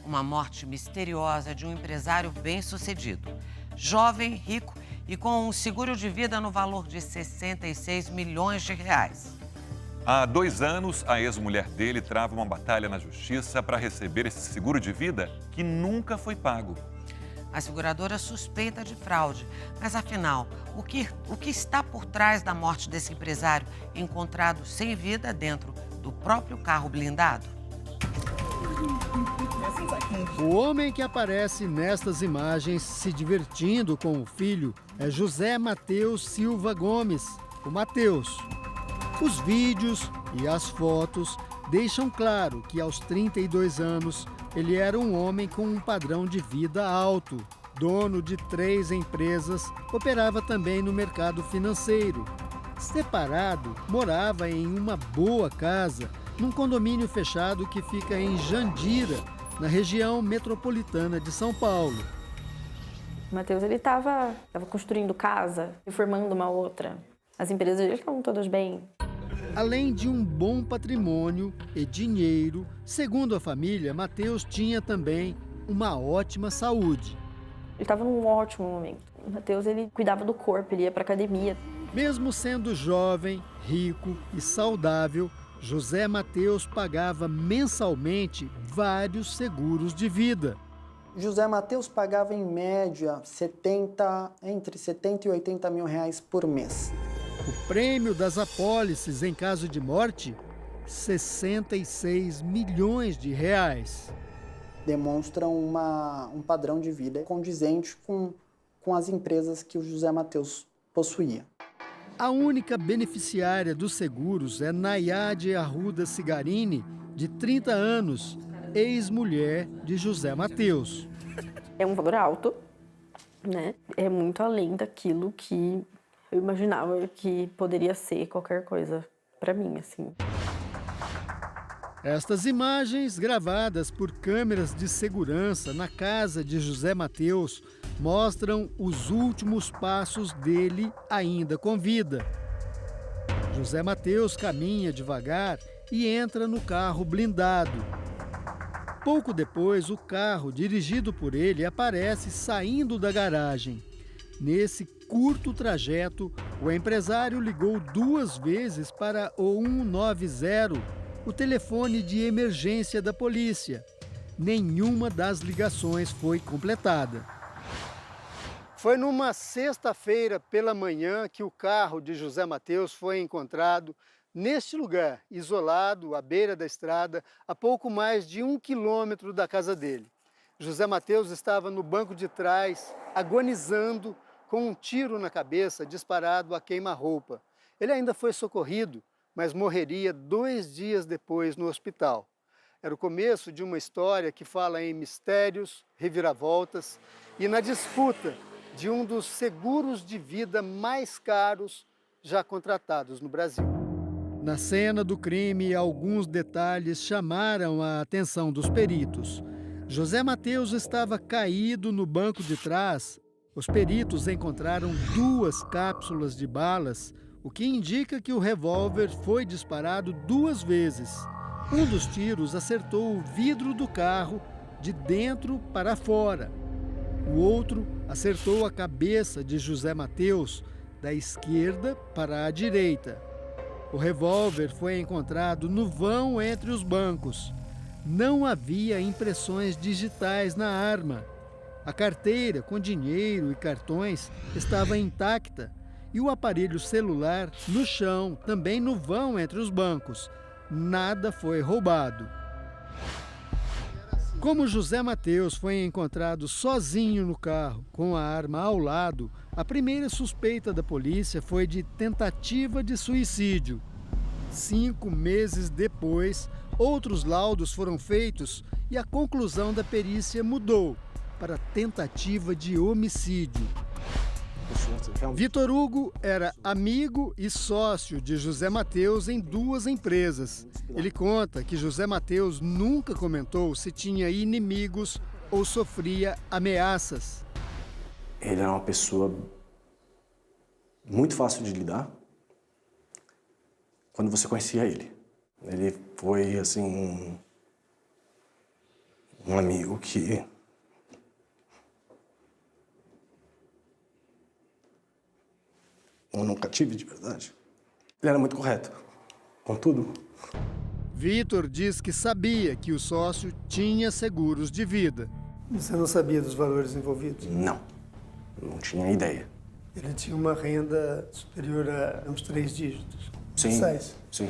Uma morte misteriosa de um empresário bem-sucedido. Jovem, rico e com um seguro de vida no valor de 66 milhões de reais. Há 2 anos, a ex-mulher dele trava uma batalha na justiça para receber esse seguro de vida que nunca foi pago. A seguradora suspeita de fraude, mas afinal, o que está por trás da morte desse empresário encontrado sem vida dentro do próprio carro blindado? O homem que aparece nestas imagens se divertindo com o filho é José Mateus Silva Gomes, o Mateus. Os vídeos e as fotos deixam claro que aos 32 anos ele era um homem com um padrão de vida alto, dono de 3 empresas, operava também no mercado financeiro. Separado, morava em uma boa casa, num condomínio fechado que fica em Jandira, na região metropolitana de São Paulo. O Matheus, ele estava construindo casa, reformando uma outra. As empresas dele estavam todas bem. Além de um bom patrimônio e dinheiro, segundo a família, Matheus tinha também uma ótima saúde. Ele estava num ótimo momento. O Matheus, ele cuidava do corpo, ele ia para academia. Mesmo sendo jovem, rico e saudável, José Mateus pagava mensalmente vários seguros de vida. José Mateus pagava em média entre 70 e 80 mil reais por mês. O prêmio das apólices em caso de morte, 66 milhões de reais. Demonstram um padrão de vida condizente com as empresas que o José Mateus possuía. A única beneficiária dos seguros é Nayade Arruda Cigarini, de 30 anos, ex-mulher de José Mateus. É um valor alto, né? É muito além daquilo que eu imaginava que poderia ser qualquer coisa para mim, assim. Estas imagens, gravadas por câmeras de segurança na casa de José Mateus, mostram os últimos passos dele ainda com vida. José Mateus caminha devagar e entra no carro blindado. Pouco depois, o carro dirigido por ele aparece saindo da garagem. Nesse curto trajeto, o empresário ligou 2 vezes para o 190, o telefone de emergência da polícia. Nenhuma das ligações foi completada. Foi numa sexta-feira pela manhã que o carro de José Mateus foi encontrado neste lugar, isolado, à beira da estrada, a pouco mais de 1 quilômetro da casa dele. José Mateus estava no banco de trás, agonizando, com um tiro na cabeça disparado a queima-roupa. Ele ainda foi socorrido, mas morreria 2 dias depois no hospital. Era o começo de uma história que fala em mistérios, reviravoltas e na disputa de um dos seguros de vida mais caros já contratados no Brasil. Na cena do crime, alguns detalhes chamaram a atenção dos peritos. José Mateus estava caído no banco de trás. Os peritos encontraram 2 cápsulas de balas, o que indica que o revólver foi disparado 2 vezes. Um dos tiros acertou o vidro do carro de dentro para fora. O outro acertou a cabeça de José Mateus, da esquerda para a direita. O revólver foi encontrado no vão entre os bancos. Não havia impressões digitais na arma. A carteira com dinheiro e cartões estava intacta e o aparelho celular no chão, também no vão entre os bancos. Nada foi roubado. Como José Mateus foi encontrado sozinho no carro, com a arma ao lado, a primeira suspeita da polícia foi de tentativa de suicídio. 5 meses depois, outros laudos foram feitos e a conclusão da perícia mudou para tentativa de homicídio. Vitor Hugo era amigo e sócio de José Mateus em 2 empresas. Ele conta que José Mateus nunca comentou se tinha inimigos ou sofria ameaças. Ele era uma pessoa muito fácil de lidar quando você conhecia ele. Ele foi, assim, um amigo que eu nunca tive de verdade. Ele era muito correto com tudo. Vitor diz que sabia que o sócio tinha seguros de vida. Você não sabia dos valores envolvidos? Não tinha ideia. Ele tinha uma renda superior a uns 3 dígitos. Sim, Mensais. sim.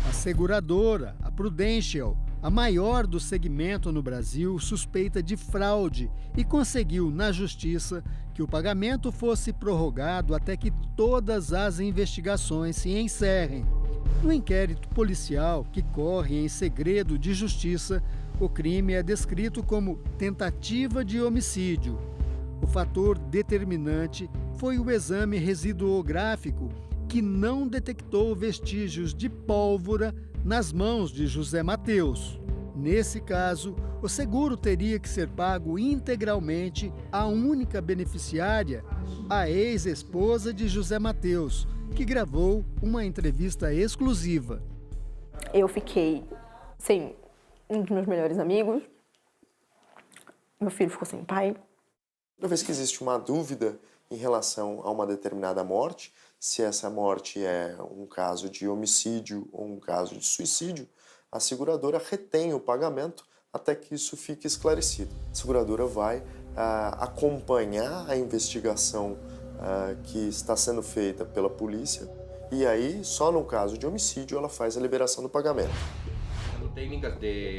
A seguradora, a Prudential, a maior do segmento no Brasil, suspeita de fraude e conseguiu na justiça que o pagamento fosse prorrogado até que todas as investigações se encerrem. No inquérito policial, que corre em segredo de justiça, o crime é descrito como tentativa de homicídio. O fator determinante foi o exame residuográfico, que não detectou vestígios de pólvora nas mãos de José Mateus. Nesse caso, o seguro teria que ser pago integralmente à única beneficiária, a ex-esposa de José Mateus, que gravou uma entrevista exclusiva. Eu fiquei sem um dos meus melhores amigos. Meu filho ficou sem pai. Toda vez que existe uma dúvida em relação a uma determinada morte, se essa morte é um caso de homicídio ou um caso de suicídio, a seguradora retém o pagamento até que isso fique esclarecido. A seguradora vai acompanhar a investigação que está sendo feita pela polícia e aí, só no caso de homicídio, ela faz a liberação do pagamento.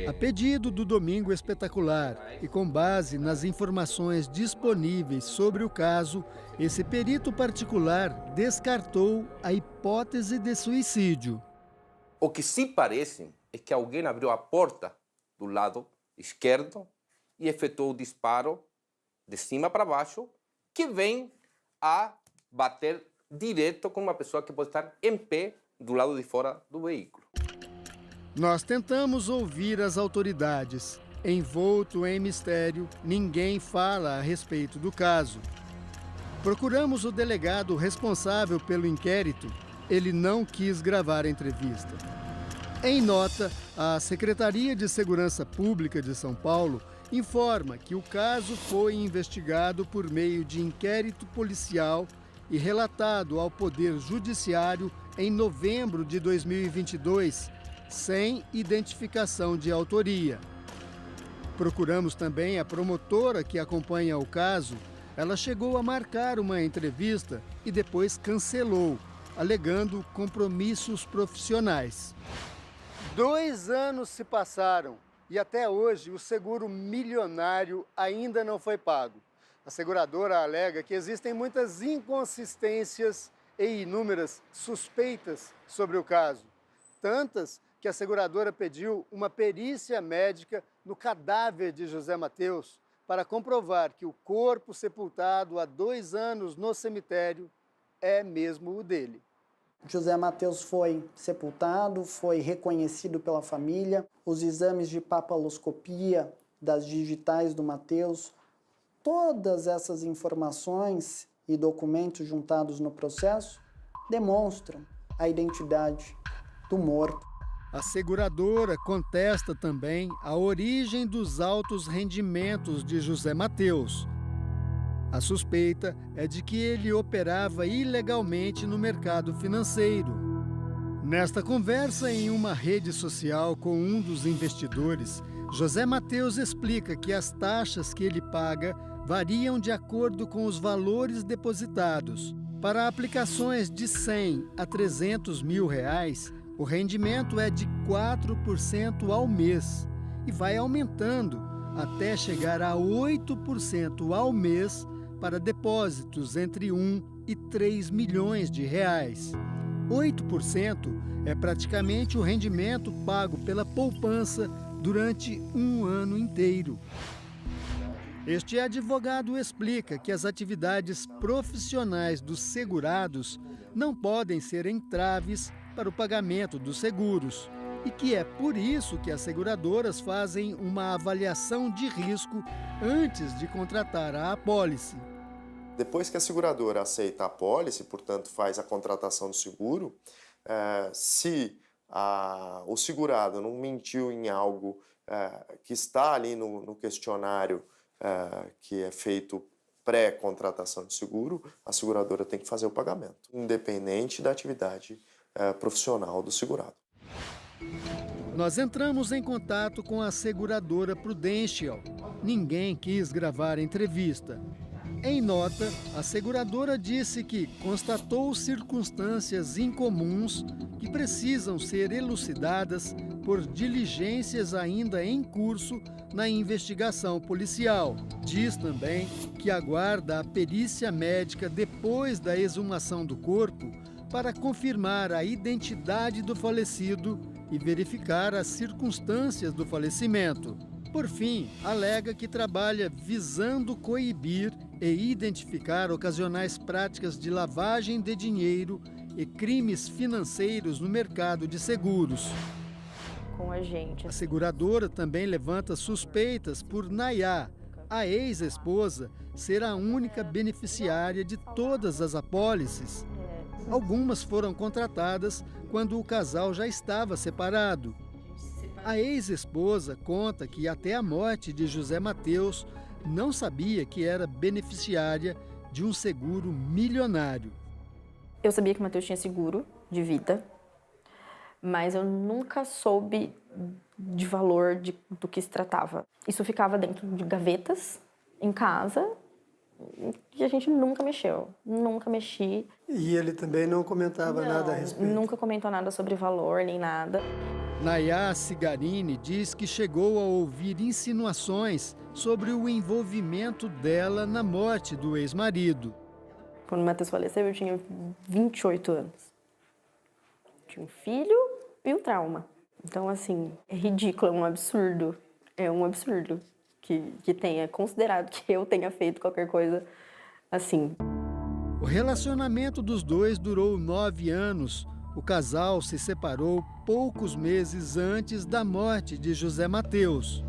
A pedido do Domingo Espetacular e com base nas informações disponíveis sobre o caso, esse perito particular descartou a hipótese de suicídio. O que sim parece é que alguém abriu a porta do lado esquerdo e efetuou o disparo de cima para baixo, que vem a bater direto com uma pessoa que pode estar em pé do lado de fora do veículo. Nós tentamos ouvir as autoridades. Envolto em mistério, ninguém fala a respeito do caso. Procuramos o delegado responsável pelo inquérito. Ele não quis gravar a entrevista. Em nota, a Secretaria de Segurança Pública de São Paulo informa que o caso foi investigado por meio de inquérito policial e relatado ao Poder Judiciário em novembro de 2022, sem identificação de autoria. Procuramos também a promotora que acompanha o caso. Ela chegou a marcar uma entrevista e depois cancelou, alegando compromissos profissionais. 2 anos se passaram e até hoje o seguro milionário ainda não foi pago. A seguradora alega que existem muitas inconsistências e inúmeras suspeitas sobre o caso. Tantas que a seguradora pediu uma perícia médica no cadáver de José Mateus para comprovar que o corpo sepultado há 2 anos no cemitério é mesmo o dele. José Mateus foi sepultado, foi reconhecido pela família, os exames de papiloscopia das digitais do Mateus, todas essas informações e documentos juntados no processo demonstram a identidade do morto. A seguradora contesta também a origem dos altos rendimentos de José Mateus. A suspeita é de que ele operava ilegalmente no mercado financeiro. Nesta conversa em uma rede social com um dos investidores, José Mateus explica que as taxas que ele paga variam de acordo com os valores depositados. Para aplicações de 100 a 300 mil reais, o rendimento é de 4% ao mês e vai aumentando até chegar a 8% ao mês para depósitos entre 1 e 3 milhões de reais. 8% é praticamente o rendimento pago pela poupança durante um ano inteiro. Este advogado explica que as atividades profissionais dos segurados não podem ser entraves para o pagamento dos seguros e que é por isso que as seguradoras fazem uma avaliação de risco antes de contratar a apólice. Depois que a seguradora aceita a apólice, portanto faz a contratação do seguro, se o segurado não mentiu em algo que está ali no questionário que é feito pré-contratação de seguro, a seguradora tem que fazer o pagamento, independente da atividade profissional do segurado. Nós entramos em contato com a seguradora Prudential. Ninguém quis gravar a entrevista. Em nota, a seguradora disse que constatou circunstâncias incomuns que precisam ser elucidadas por diligências ainda em curso na investigação policial. Diz também que aguarda a perícia médica depois da exumação do corpo para confirmar a identidade do falecido e verificar as circunstâncias do falecimento. Por fim, alega que trabalha visando coibir e identificar ocasionais práticas de lavagem de dinheiro e crimes financeiros no mercado de seguros. Com a gente. A seguradora também levanta suspeitas por Nayá, a ex-esposa, ser a única beneficiária de todas as apólices. Algumas foram contratadas quando o casal já estava separado. A ex-esposa conta que até a morte de José Mateus não sabia que era beneficiária de um seguro milionário. Eu sabia que o Mateus tinha seguro de vida, mas eu nunca soube de valor do que se tratava. Isso ficava dentro de gavetas, em casa, e a gente nunca mexeu, nunca mexi. E ele também não comentava nada a respeito? Nunca comentou nada sobre valor, nem nada. Nayá Cigarini diz que chegou a ouvir insinuações sobre o envolvimento dela na morte do ex-marido. Quando o Mateus faleceu, eu tinha 28 anos. Tinha um filho e um trauma. Então, assim, é ridículo, é um absurdo. É um absurdo que tenha considerado que eu tenha feito qualquer coisa assim. O relacionamento dos dois durou 9 anos. O casal se separou poucos meses antes da morte de José Mateus.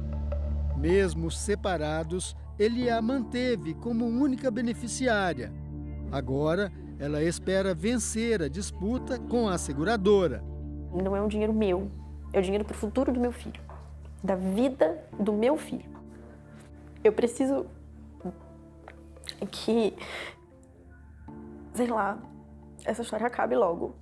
Mesmo separados, ele a manteve como única beneficiária. Agora, ela espera vencer a disputa com a seguradora. Não é um dinheiro meu, é o dinheiro para o futuro do meu filho, da vida do meu filho. Eu preciso que, sei lá, essa história acabe logo.